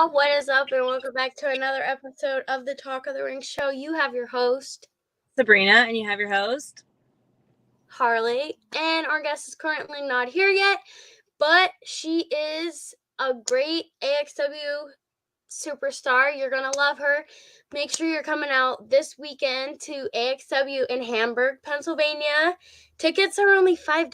y'all? What is up? And welcome back to another episode of the Talk of the Ring show. You have your host, Sabrina, and you have your host, Harley. And our guest is currently not here yet, but she is a great AXW superstar. You're going to love her. Make sure you're coming out this weekend to AXW in Hamburg, Pennsylvania. Tickets are only $5.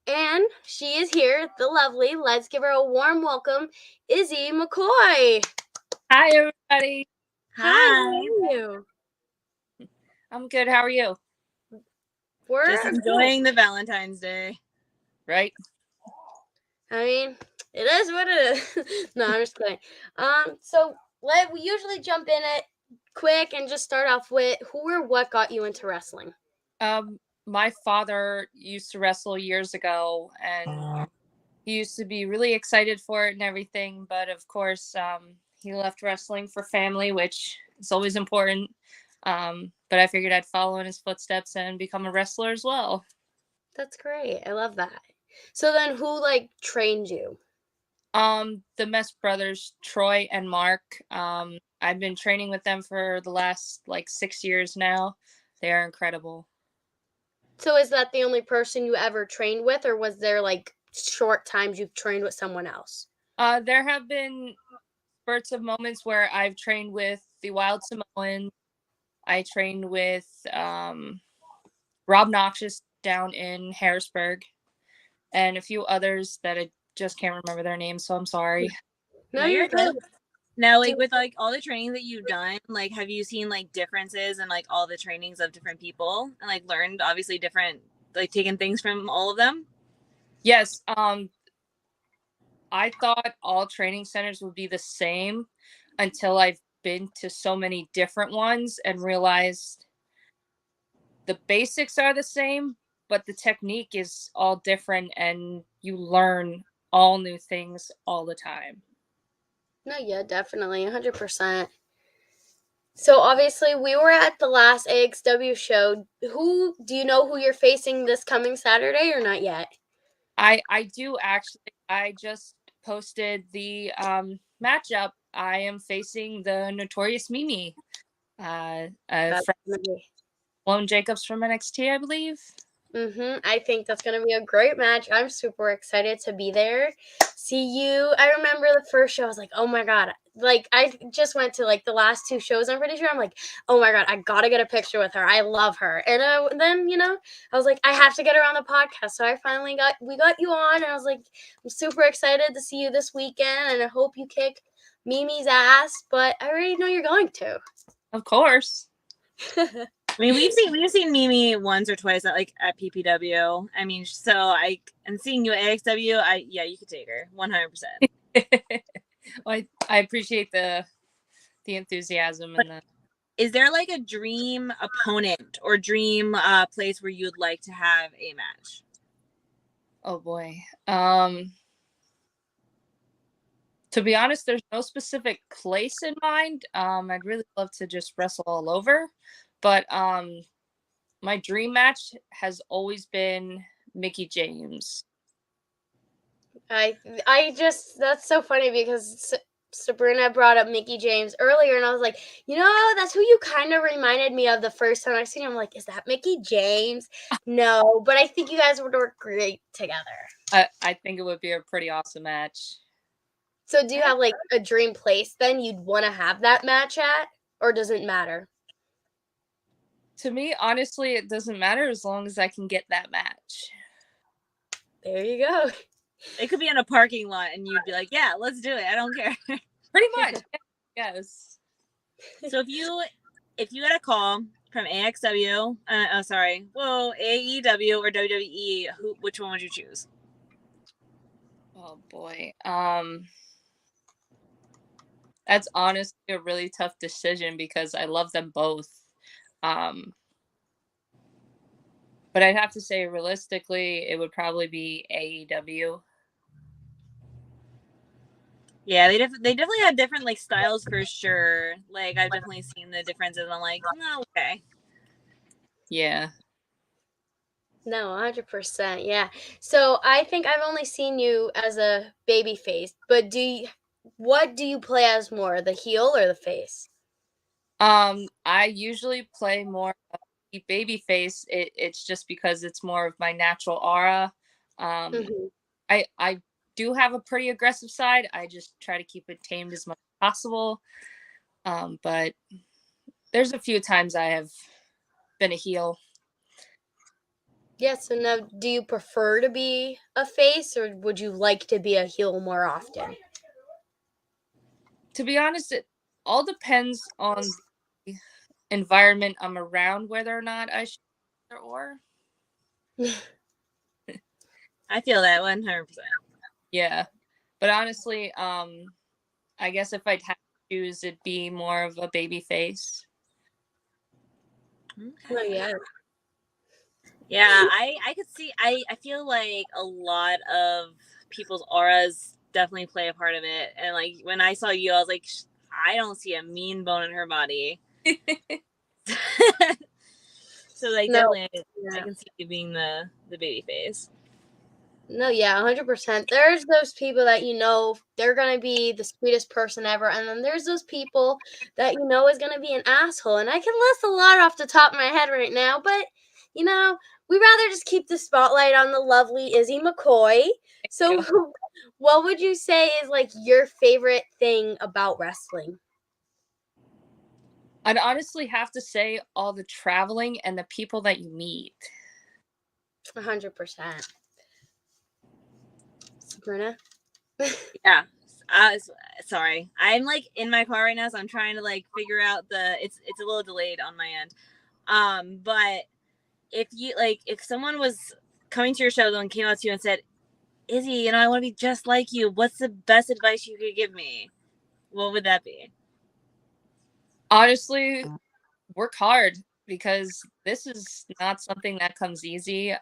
And she is here, the lovely. Let's give her a warm welcome, Izzy McCoy. Hi, everybody. Hi, how are you? I'm good. How are you? We're just enjoying the Valentine's Day. Right? I mean, it is what it is. No, I'm just kidding. So we usually jump in it quick and just start off with who or what got you into wrestling? My father used to wrestle years ago, and he used to be really excited for it and everything. But of course, he left wrestling for family, which is always important. But I figured I'd follow in his footsteps and become a wrestler as well. That's great. I love that. So then who trained you? The Mess brothers, Troy and Mark. I've been training with them for the last 6 years now. They are incredible. So is that the only person you ever trained with, or was there short times you've trained with someone else? There have been spurts of moments where I've trained with the Wild Samoans. I trained with Rob Noxious down in Harrisburg, and a few others that I just can't remember their names, so I'm sorry. No, you're good. Now, with all the trainings that you've done, have you seen differences in all the trainings of different people and learned obviously different, taken things from all of them? Yes. I thought all training centers would be the same until I've been to so many different ones and realized the basics are the same, but the technique is all different, and you learn all new things all the time. No, yeah, definitely, 100%. So obviously we were at the last AXW show. Do you know who you're facing this coming Saturday or not yet? I do actually. I just posted the matchup. I am facing the Notorious Mimi, Sloan Jacobs from NXT, I believe. I think that's going to be a great match. I'm super excited to be there. See you. I remember the first show. I was like, oh my God. I just went to the last two shows, I'm pretty sure. I'm like, oh my God, I got to get a picture with her. I love her. And then, I was like, I have to get her on the podcast. So we got you on. And I was like, I'm super excited to see you this weekend. And I hope you kick Mimi's ass. But I already know you're going to. Of course. I mean, we've seen Mimi once or twice at PPW. I mean, and seeing you at AXW, you could take her 100%. Well, I appreciate the enthusiasm and Is there a dream opponent or dream place where you'd like to have a match? Oh boy. To be honest, there's no specific place in mind. I'd really love to just wrestle all over. But my dream match has always been Mickie James. That's so funny because Sabrina brought up Mickie James earlier, and I was like, that's who you kind of reminded me of the first time I seen him. I'm like, is that Mickie James? No, but I think you guys would work great together. I think it would be a pretty awesome match. So do you have a dream place then you'd want to have that match at, or does it matter? To me, honestly, it doesn't matter as long as I can get that match. There you go. It could be in a parking lot and you'd be like, yeah, let's do it. I don't care. Pretty much. Yes. So if you got a call from AXW, AEW or WWE, which one would you choose? Oh boy. That's honestly a really tough decision because I love them both. But I'd have to say realistically, it would probably be AEW. Yeah, they definitely have different styles for sure. I've definitely seen the differences, and I'm like, no, okay. Yeah. No, 100%. Yeah. So I think I've only seen you as a baby face, but do what do you play as more, the heel or the face? I usually play more of the baby face. It's just because it's more of my natural aura. Um, Mhm. I do have a pretty aggressive side. I just try to keep it tamed as much as possible. But there's a few times I have been a heel. Yeah, so now do you prefer to be a face or would you like to be a heel more often? To be honest, it all depends on the environment I'm around, whether or not I should either or. I feel that 100%. Yeah. But honestly, I guess if I'd have to choose, it'd be more of a baby face. Oh Okay. yeah. Yeah, I could see. I feel like a lot of people's auras definitely play a part of it. And like when I saw you, I was like, I don't see a mean bone in her body. So like No. definitely, I Yeah. can see you being the baby face. No, yeah, 100%. There's those people that they're going to be the sweetest person ever, and then there's those people that is going to be an asshole. And I can list a lot off the top of my head right now, but we'd rather just keep the spotlight on the lovely Izzy McCoy. So, what would you say is like your favorite thing about wrestling? I'd honestly have to say all the traveling and the people that you meet. 100%. Sabrina? Yeah. Sorry. I'm like in my car right now, so I'm trying to like figure out it's a little delayed on my end. But if someone was coming to your show and came out to you and said, Izzy, I want to be just like you, what's the best advice you could give me? What would that be? Honestly, work hard because this is not something that comes easy.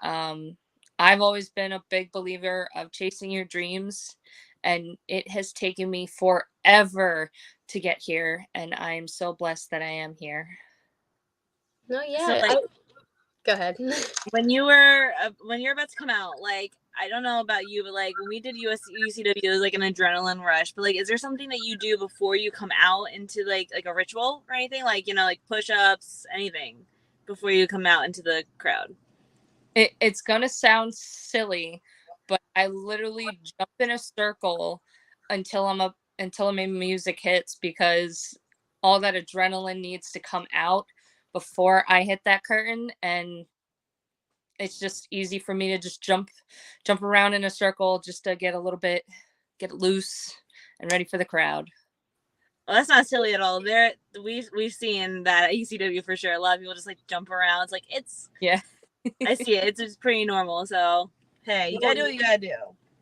I've always been a big believer of chasing your dreams, and it has taken me forever to get here, and I am so blessed that I am here. No, So yeah. like Go ahead. when you're about to come out, like I don't know about you, but like when we did UCW, it was like an adrenaline rush. But like, is there something that you do before you come out into like a ritual or anything? Like like push ups, anything before you come out into the crowd? It's gonna sound silly, but I literally jump in a circle until my music hits because all that adrenaline needs to come out before I hit that curtain, and it's just easy for me to just jump around in a circle just to get loose and ready for the crowd. Well, that's not silly at all. We've seen that at ECW for sure. A lot of people just like jump around. It's like Yeah. I see it. It's just pretty normal. So hey, you gotta do what you gotta do.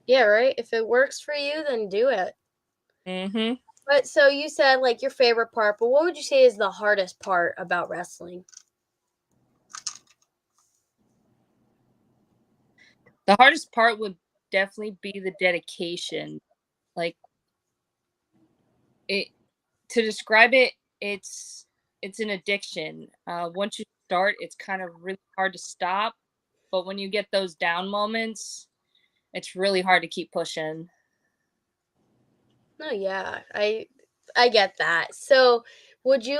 Yeah, right? If it works for you, then do it. Mm-hmm. But so you said like your favorite part, but what would you say is the hardest part about wrestling? The hardest part would definitely be the dedication. Like it to describe it, it's an addiction. Once you start, it's kind of really hard to stop. But when you get those down moments, it's really hard to keep pushing. No, yeah. I get that. So do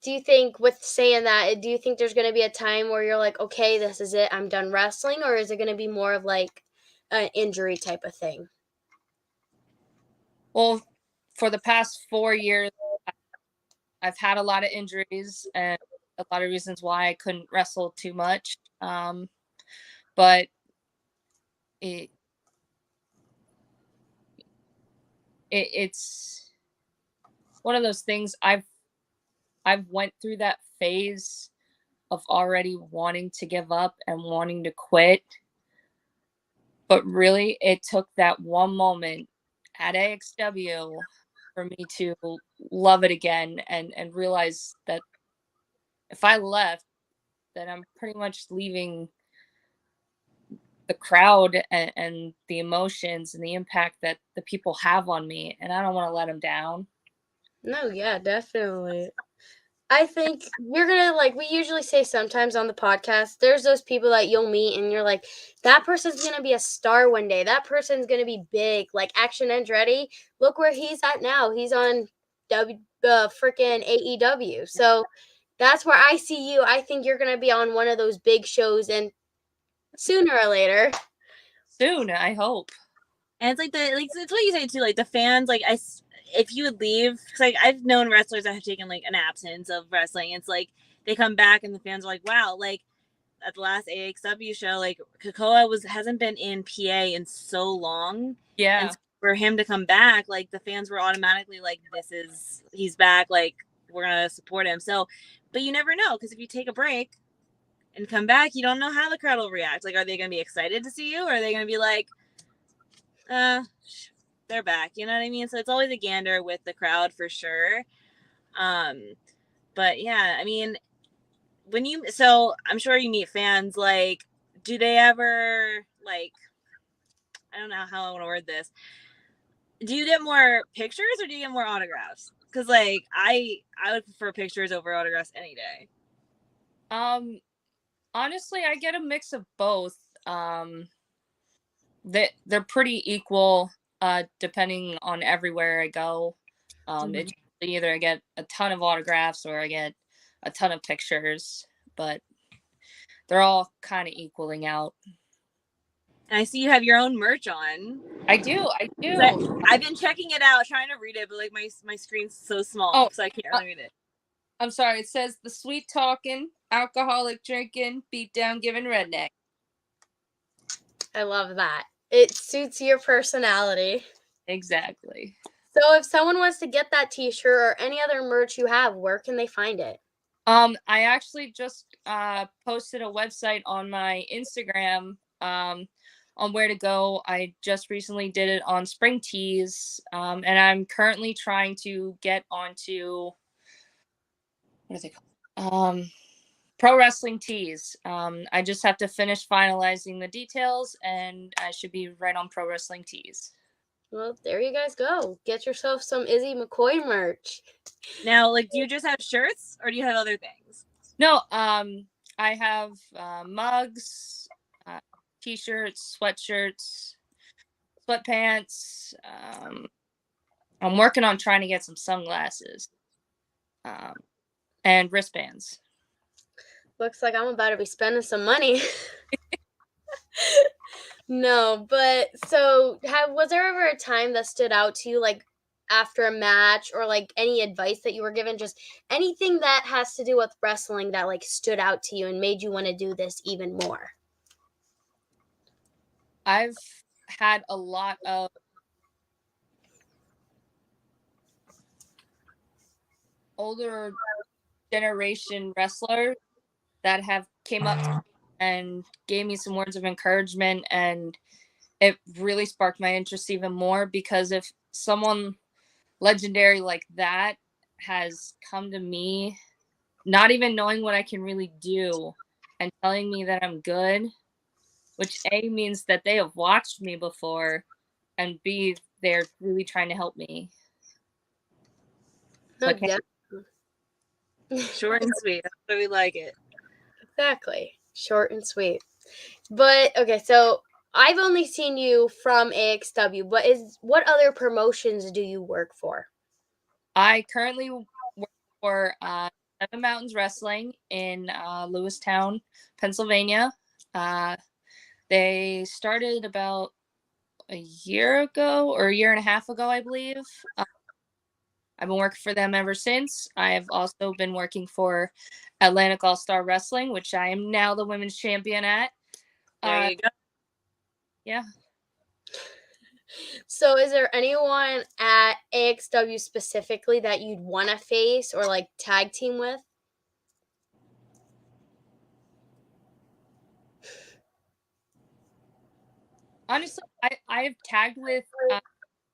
you think with saying that, do you think there's going to be a time where you're like, okay, this is it, I'm done wrestling, or is it going to be more of like an injury type of thing? Well, for the past 4 years, I've had a lot of injuries and a lot of reasons why I couldn't wrestle too much. But it, it's one of those things. I've went through that phase of already wanting to give up and wanting to quit. But really, it took that one moment at AXW for me to love it again and realize that if I left, then I'm pretty much leaving the crowd and the emotions and the impact that the people have on me, and I don't want to let them down. No, yeah, definitely. I think you're gonna like we usually say sometimes on the podcast, there's those people that you'll meet and you're like, that person's gonna be a star one day. That person's gonna be big. Like Action Andretti, look where he's at now. He's on the freaking AEW. So that's where I see you. I think you're gonna be on one of those big shows and sooner or later. Soon, I hope. And it's like it's what you say too. Like the fans, like if you would leave, because like I've known wrestlers that have taken like an absence of wrestling. It's like they come back and the fans are like, wow, like at the last AXW show, like Kakoa hasn't been in PA in so long. Yeah. And so for him to come back, like the fans were automatically like, he's back, like we're gonna support him. So, but you never know, because if you take a break and come back, you don't know how the crowd will react. Like, are they gonna be excited to see you, or are they gonna be like, they're back? You know what I mean? So it's always a gander with the crowd for sure. But yeah, I mean, so I'm sure you meet fans, like, do they ever, like, I don't know how I want to word this. Do you get more pictures or do you get more autographs? Because like I would prefer pictures over autographs any day. Honestly, I get a mix of both. They're pretty equal, depending on everywhere I go. It's either I get a ton of autographs or I get a ton of pictures, but they're all kind of equaling out. And I see you have your own merch on. I do. I've been checking it out, trying to read it, but like my screen's so small, so I can't really read it. I'm sorry. It says the sweet talking, alcoholic drinking, beat down giving redneck. I love that. It suits your personality. Exactly. So if someone wants to get that t-shirt or any other merch you have, where can they find it? I actually just posted a website on my Instagram on where to go. I just recently did it on Spring Tees, and I'm currently trying to get onto, what are they called? Pro Wrestling Tees. I just have to finish finalizing the details, and I should be right on Pro Wrestling Tees. Well, there you guys go. Get yourself some Izzy McCoy merch. Now, like, do you just have shirts or do you have other things? No, I have mugs, t-shirts, sweatshirts, sweatpants. I'm working on trying to get some sunglasses, and wristbands. Looks like I'm about to be spending some money. No, but so was there ever a time that stood out to you, like after a match, or like any advice that you were given, just anything that has to do with wrestling that like stood out to you and made you want to do this even more? I've had a lot of older generation wrestlers that have came up to me and gave me some words of encouragement, and it really sparked my interest even more, because if someone legendary like that has come to me, not even knowing what I can really do, and telling me that I'm good, which A, means that they have watched me before, and B, they're really trying to help me. So Short and sweet. That's why we like it. Exactly. Short and sweet. But okay, so I've only seen you from AXW, but what other promotions do you work for? I currently work for Seven Mountains Wrestling in Lewistown, Pennsylvania. They started about a year ago or a year and a half ago, I believe. I've been working for them ever since. I have also been working for Atlantic All-Star Wrestling, which I am now the women's champion at. There you go. Yeah. So is there anyone at AXW specifically that you'd want to face or like tag team with? Honestly, I have tagged with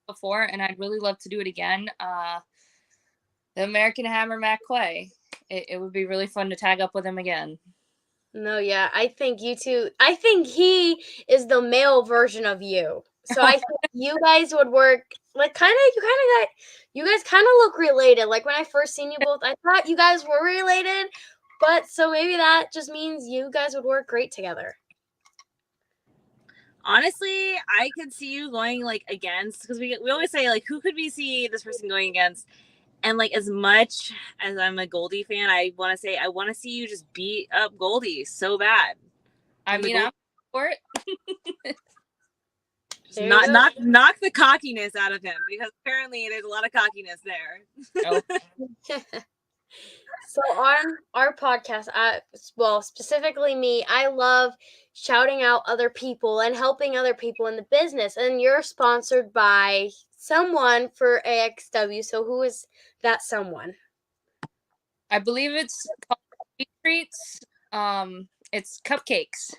before, and I'd really love to do it again. The American Hammer, Matt Quay. It would be really fun to tag up with him again. No, yeah, I think you two. I think he is the male version of you. So I think you guys would work like you guys kind of look related. Like when I first seen you both, I thought you guys were related, but so maybe that just means you guys would work great together. Honestly, I could see you going like against, because we always say like, who could we see this person going against? And like, as much as I'm a Goldie fan, I want to say I want to see you just beat up Goldie so bad. I mean, I'm for it. Just knock the cockiness out of him, because apparently there's a lot of cockiness there. Oh. So on our podcast, well, specifically me, I love shouting out other people and helping other people in the business. And you're sponsored by someone for AXW. So who is that someone? I believe it's called Sweet Treats. It's cupcakes.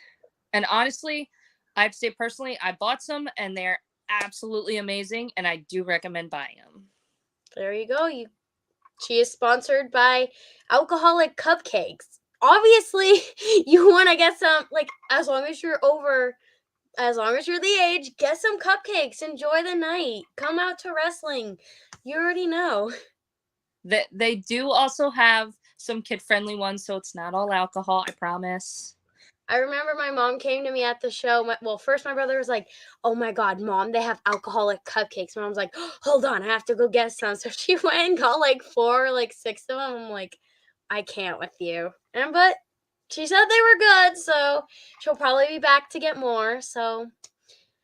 And honestly, I'd say personally, I bought some and they're absolutely amazing, and I do recommend buying them. There you go. She is sponsored by Alcoholic Cupcakes. Obviously, you want to get some, like, as long as you're the age, get some cupcakes. Enjoy the night. Come out to wrestling. You already know. They do also have some kid-friendly ones, so it's not all alcohol, I promise. I remember my mom came to me at the show. First my brother was like, "Oh my God, Mom, they have alcoholic cupcakes." My mom's like, "Hold on, I have to go get some." So she went and got like 4 or like 6 of them. I'm like, I can't with you. But she said they were good, so she'll probably be back to get more. So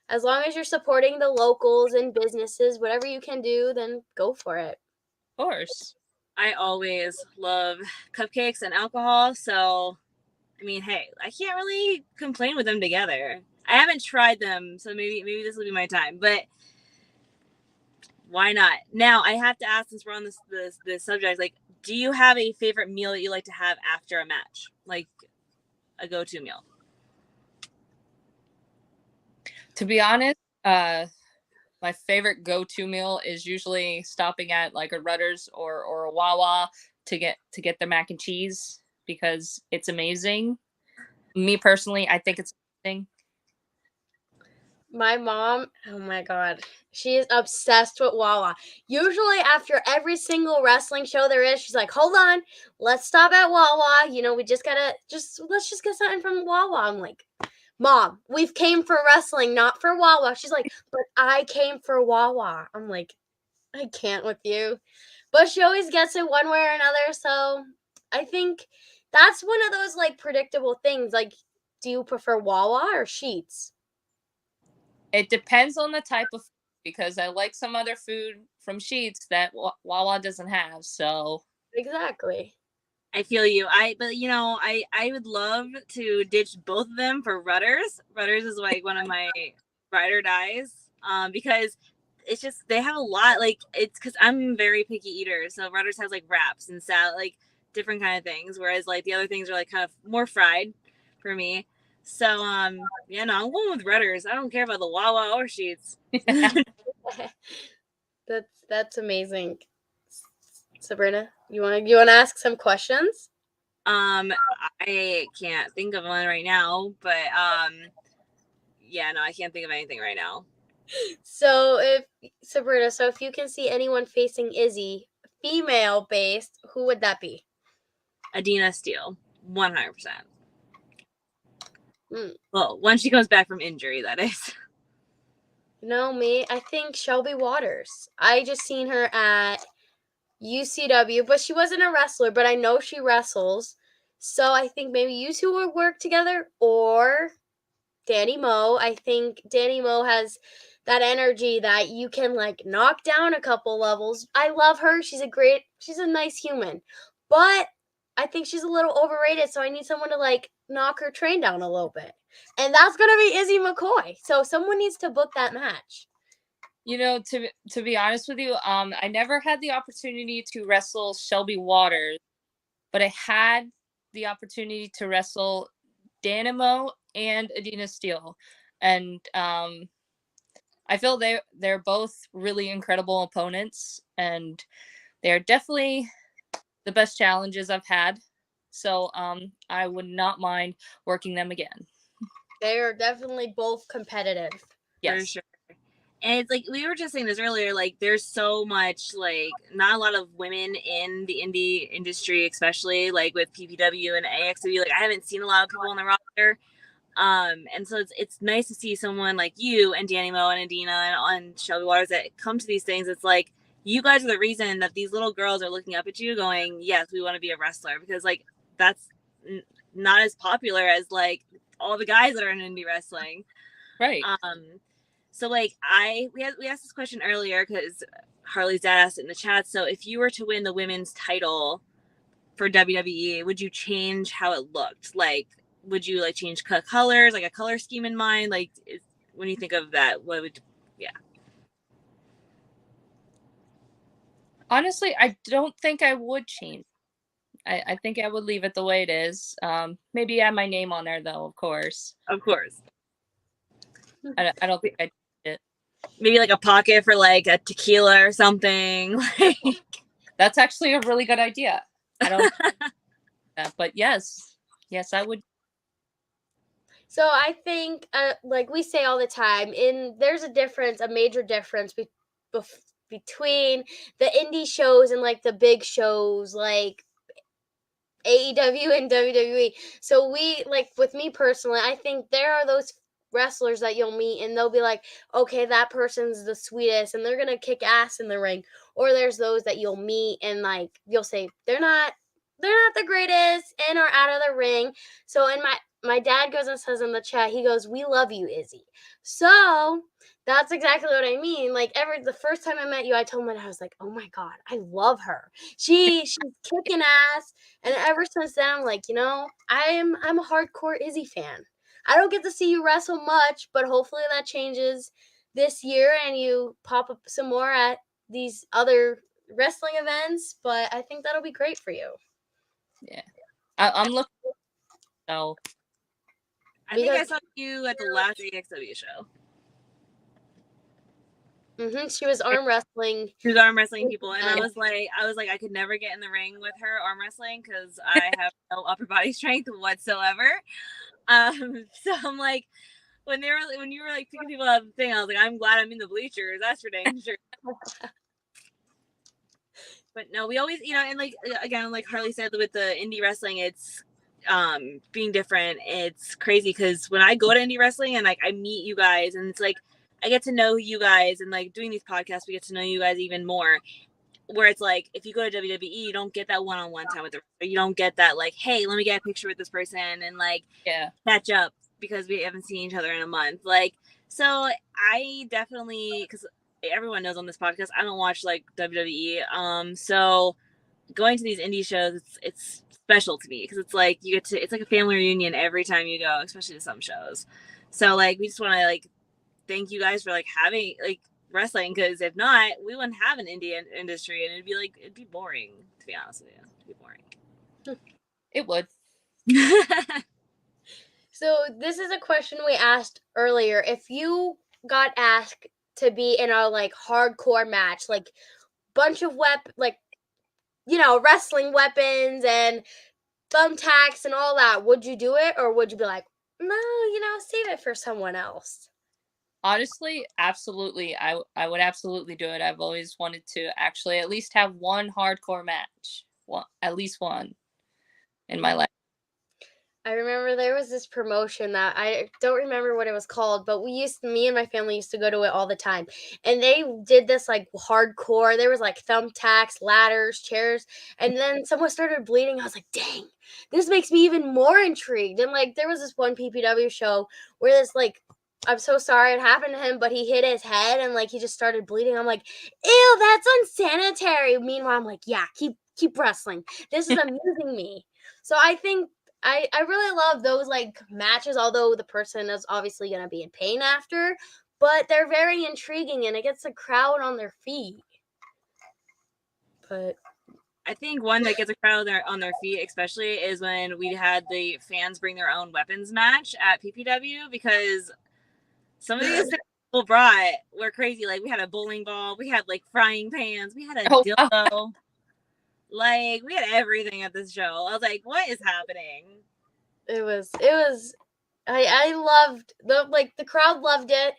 as long as you're supporting the locals and businesses, whatever you can do, then go for it. Of course. I always love cupcakes and alcohol, so I mean, hey, I can't really complain with them together. I haven't tried them, so maybe this will be my time. But why not? Now I have to ask, since we're on this subject, like, do you have a favorite meal that you like to have after a match, like a go-to meal? To be honest, my favorite go-to meal is usually stopping at like a Rutter's or a Wawa to get the mac and cheese, because it's amazing. Me personally, I think it's amazing. My mom, oh my God, she is obsessed with Wawa. Usually after every single wrestling show there is, she's like, "Hold on, let's stop at Wawa. You know, we just gotta, let's just get something from Wawa." I'm like, "Mom, we've came for wrestling, not for Wawa." She's like, "But I came for Wawa." I'm like, I can't with you. But she always gets it one way or another, so I think that's one of those like predictable things. Like, do you prefer Wawa or Sheets? It depends on the type of food, because I like some other food from Sheets that Wawa doesn't have. So Exactly. I feel you. But you know, I would love to ditch both of them for Rudders. Rudders is like one of my ride or dies. Because it's just, they have a lot, like, it's because I'm a very picky eater, so Rudders has like wraps and salad, like different kind of things, whereas like the other things are like kind of more fried for me. So yeah, no, I'm going with Rudders. I don't care about the Wawa or Sheets. That's amazing. Sabrina, you wanna ask some questions? I can't think of one right now, but yeah, no, I can't think of anything right now. So if you can see anyone facing Izzy, female based, who would that be? Adina Steele, 100%. Well, when she comes back from injury, that is. No, me, I think Shelby Waters. I just seen her at UCW, but she wasn't a wrestler, but I know she wrestles. So I think maybe you two would work together, or Danny Moe. I think Danny Moe has that energy that you can like knock down a couple levels. I love her. She's a nice human. But I think she's a little overrated, so I need someone to like knock her train down a little bit. And that's going to be Izzy McCoy. So someone needs to book that match. You know, to be honest with you, I never had the opportunity to wrestle Shelby Waters, but I had the opportunity to wrestle Danimo and Adina Steele, and I feel they're both really incredible opponents, and they're definitely the best challenges I've had. So I would not mind working them again. They are definitely both competitive. Yes. For sure. And it's like, we were just saying this earlier, like there's so much, like not a lot of women in the indie industry, especially like with PPW and AXW. Like I haven't seen a lot of people on the roster. And so it's nice to see someone like you and Danny Moe and Adina and on Shelby Waters that come to these things. It's like, you guys are the reason that these little girls are looking up at you going, yes, we want to be a wrestler, because like that's not as popular as like all the guys that are in indie wrestling. Right. So like we asked this question earlier because Harley's dad asked it in the chat. So if you were to win the women's title for WWE, would you change how it looked? Like, would you like change colors, like a color scheme in mind? Like, when you think of that, what would, yeah. Honestly, I don't think I would change. I think I would leave it the way it is. Maybe add my name on there, though, of course. Of course. I don't think I'd change it. Maybe like a pocket for like a tequila or something. That's actually a really good idea. I don't that, but yes, I would. So I think, like we say all the time, there's a major difference between the indie shows and like the big shows like AEW and WWE. So like with me personally, I think there are those wrestlers that you'll meet and they'll be like, okay, that person's the sweetest and they're gonna kick ass in the ring. Or there's those that you'll meet and like you'll say they're not the greatest and are out of the ring. So in my dad goes and says in the chat, he goes, "We love you, Izzy." So that's exactly what I mean. Like the first time I met you, I told my dad, I was like, "Oh my God, I love her. She's kicking ass." And ever since then, I'm like, I'm a hardcore Izzy fan. I don't get to see you wrestle much, but hopefully that changes this year and you pop up some more at these other wrestling events. But I think that'll be great for you. Yeah, I'm looking. So I think I saw you at the last AXW show. She was arm wrestling. She was arm wrestling people, and I was like, I could never get in the ring with her arm wrestling because I have no upper body strength whatsoever. So I'm like, when you were like picking people up the thing, I was like, I'm glad I'm in the bleachers. That's for dang sure. But no, we always, and like again, like Harley said, with the indie wrestling, it's being different. It's crazy because when I go to indie wrestling and like I meet you guys, and it's like I get to know you guys, and like doing these podcasts, we get to know you guys even more. Where it's like, if you go to WWE, you don't get that one-on-one time with the wrestler. You don't get that like, hey, let me get a picture with this person and like catch up because we haven't seen each other in a month. Like, so I definitely, because everyone knows on this podcast, I don't watch like WWE. So going to these indie shows, it's special to me because it's like it's like a family reunion every time you go, especially to some shows. So like, we just want to like thank you guys for like having like wrestling, because if not, we wouldn't have an indie industry, and it'd be boring, to be honest with you. It'd be boring. It would. So this is a question we asked earlier. If you got asked to be in a like hardcore match, like bunch of wrestling weapons and thumbtacks and all that, would you do it, or would you be like, no, save it for someone else? Honestly, absolutely. I would absolutely do it. I've always wanted to actually at least have one hardcore match. At least one in my life. I remember there was this promotion that I don't remember what it was called, but me and my family used to go to it all the time. And they did this like hardcore. There was like thumbtacks, ladders, chairs. And then someone started bleeding. I was like, dang, this makes me even more intrigued. And like, there was this one PPW show where this like, I'm so sorry it happened to him, but he hit his head and like he just started bleeding. I'm like, ew, that's unsanitary. Meanwhile, I'm like, yeah, keep wrestling. This is amusing me. So I think I really love those like matches, although the person is obviously going to be in pain after, but they're very intriguing and it gets the crowd on their feet. But I think one that gets a crowd on their feet, especially, is when we had the fans bring their own weapons match at PPW, because some of these things people brought were crazy. Like we had a bowling ball, we had like frying pans, we had a dildo. Like we had everything at this show. I was like, what is happening? It was I loved the crowd loved it.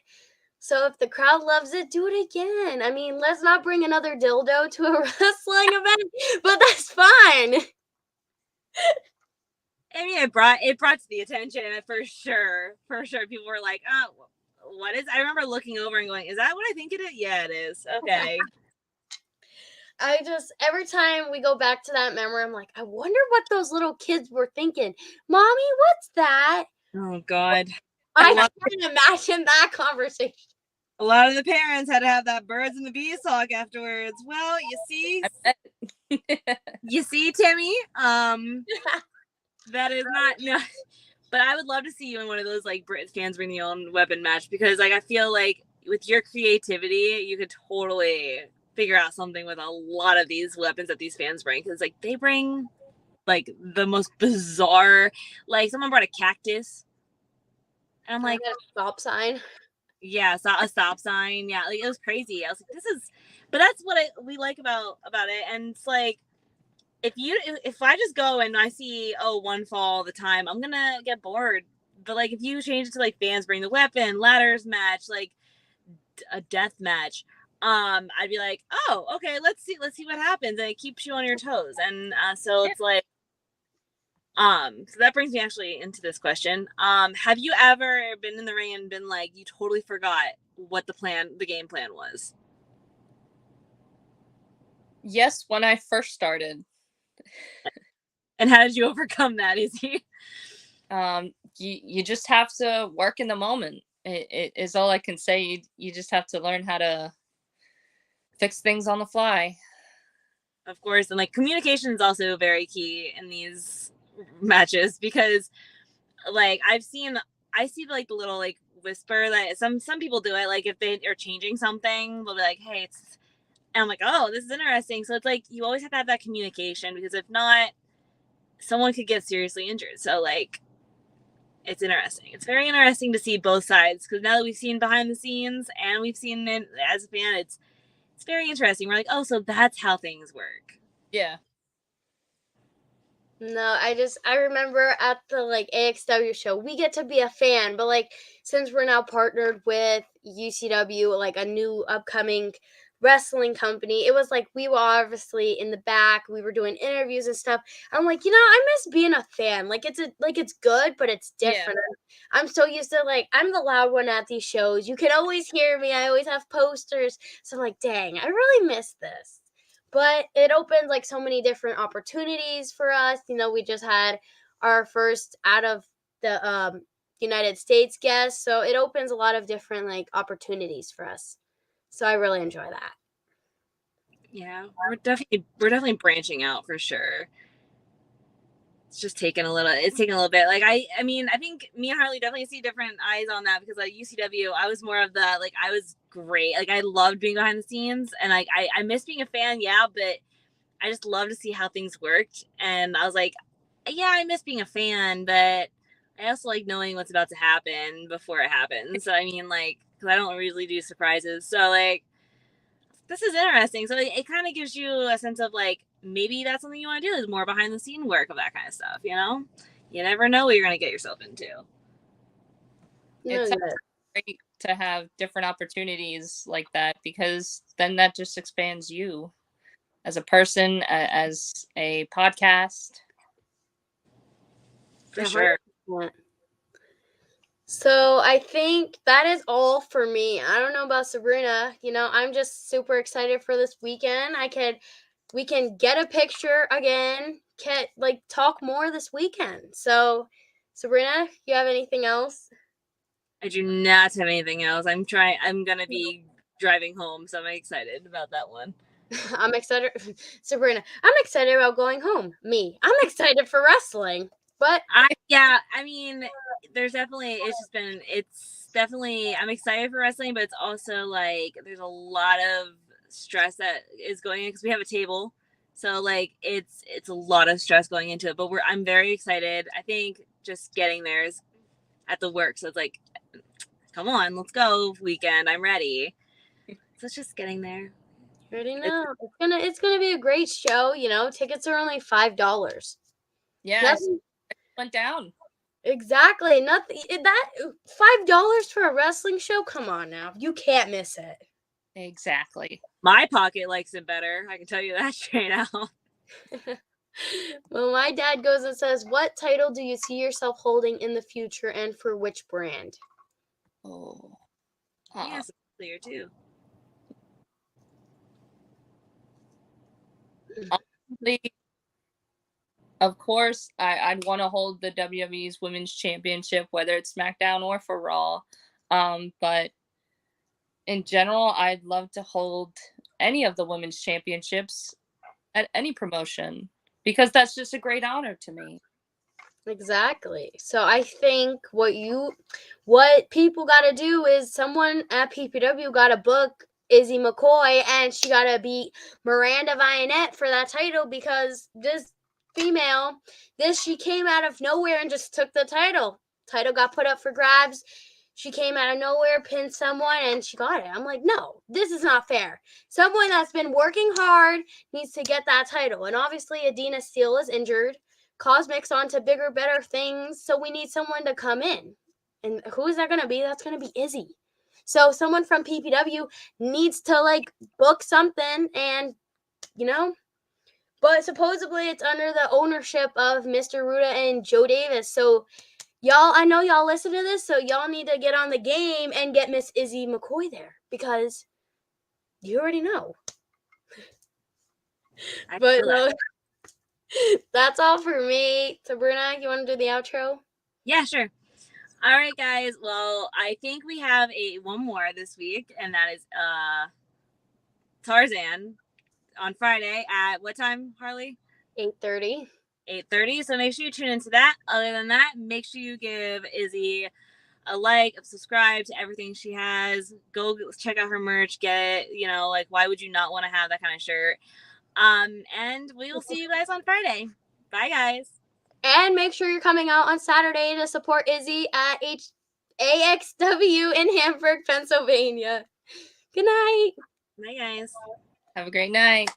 So if the crowd loves it, do it again. I mean, let's not bring another dildo to a wrestling event, but that's fine. I mean, it brought to the attention for sure. For sure, people were like, "Oh, what is?" I remember looking over and going, "Is that what I think it is?" Yeah, it is. Okay. Every time we go back to that memory, I'm like, I wonder what those little kids were thinking. Mommy, what's that? Oh God. I can't imagine that conversation. A lot of the parents had to have that birds and the bees talk afterwards. Well, you see, Timmy, that is not no. But I would love to see you in one of those like fans bring their own weapon match, because like I feel like with your creativity, you could totally figure out something with a lot of these weapons that these fans bring, because like they bring like the most bizarre, like someone brought a cactus, and I'm like, a stop sign. Yeah, a stop sign. Yeah, like it was crazy. I was like, this is, but that's what we like about it, and it's like if I just go and I see one fall all the time, I'm gonna get bored. But like if you change it to like fans bring the weapon, ladders match, like a death match, I'd be like, oh, okay, let's see what happens, and it keeps you on your toes, and so it's like, so that brings me actually into this question. Have you ever been in the ring and been like, you totally forgot what the game plan was? Yes, when I first started. And how did you overcome that, Izzy? You just have to work in the moment. It is all I can say. You just have to learn how to fix things on the fly. Of course, and like communication is also very key in these matches, because like I see like the little like whisper that some people do it, like if they are changing something, they'll be like, hey, it's, and I'm like, oh, this is interesting. So it's like you always have to have that communication, because if not, someone could get seriously injured. So like it's interesting. It's very interesting to see both sides, because now that we've seen behind the scenes and we've seen it as a fan, it's very interesting. We're like, oh, so that's how things work. Yeah. No, I remember at the like AXW show, we get to be a fan, but like since we're now partnered with UCW, like a new upcoming wrestling company, it was like we were obviously in the back, we were doing interviews and stuff. I'm like, I miss being a fan. Like it's good, but it's different. Yeah. I'm so used to like I'm the loud one at these shows. You can always hear me. I always have posters. So I'm like, dang, I really miss this. But it opens like so many different opportunities for us. We just had our first out of the United States guest, so it opens a lot of different like opportunities for us. So I really enjoy that. Yeah, we're definitely branching out for sure. It's taking a little bit. Like I mean, I think me and Harley definitely see different eyes on that, because like UCW, I was more of the like, I was great. Like I loved being behind the scenes, and like I miss being a fan, yeah, but I just love to see how things worked. And I was like, yeah, I miss being a fan, but I also like knowing what's about to happen before it happens. So I mean, like, because I don't usually do surprises, so like this is interesting. So it kind of gives you a sense of like, maybe that's something you want to do, is more behind the scene work of that kind of stuff. You never know what you're going to get yourself into. It's great to have different opportunities like that, because then that just expands you as a person, as a podcast. For sure. So I think that is all for me. I don't know about Sabrina. I'm just super excited for this weekend. We can get a picture again, can like talk more this weekend. So Sabrina, you have anything else? I do not have anything else. I'm going to be driving home, so I'm excited about that one. I'm excited. Sabrina, I'm excited about going home. I'm excited for wrestling. But I mean, there's definitely, I'm excited for wrestling, but it's also like there's a lot of stress that is going in, because we have a table, so like it's a lot of stress going into it. But I'm very excited. I think just getting there is at the work, so it's like, come on, let's go weekend. I'm ready. So it's just getting there. I already know it's gonna be a great show. Tickets are only $5. Yeah, it went down. Exactly. Nothing that $5 for a wrestling show? Come on now. You can't miss it. Exactly. My pocket likes it better. I can tell you that straight out. Well, my dad goes and says, "What title do you see yourself holding in the future and for which brand?" Oh. Yes, clear too. Honestly, of course, I'd want to hold the WWE's Women's Championship, whether it's SmackDown or for Raw. But in general, I'd love to hold any of the women's championships at any promotion because that's just a great honor to me. Exactly. So I think what people got to do is someone at PPW got to book Izzy McCoy, and she got to beat Miranda Vionette for that title, because this female, she came out of nowhere and just took the title. Title got put up for grabs. She came out of nowhere, pinned someone, and she got it. I'm like, no, this is not fair. Someone that's been working hard needs to get that title. And obviously, Adina Steele is injured. Cosmic's on to bigger, better things, so we need someone to come in. And who is that going to be? That's going to be Izzy. So someone from PPW needs to, book something, and, but supposedly it's under the ownership of Mr. Ruda and Joe Davis. So y'all, I know y'all listen to this, so y'all need to get on the game and get Miss Izzy McCoy there, because you already know. But that's all for me. Sabrina, you want to do the outro? Yeah, sure. All right, guys. Well, I think we have one more this week, and that is Tarzan on Friday at what time, Harley? 8:30. 8:30. So make sure you tune into that. Other than that, make sure you give Izzy a like, subscribe to everything she has. Go check out her merch. Get it. Why would you not want to have that kind of shirt? And we will see you guys on Friday. Bye, guys. And make sure you're coming out on Saturday to support Izzy at AXW in Hamburg, Pennsylvania. Good night. Bye, guys. Have a great night.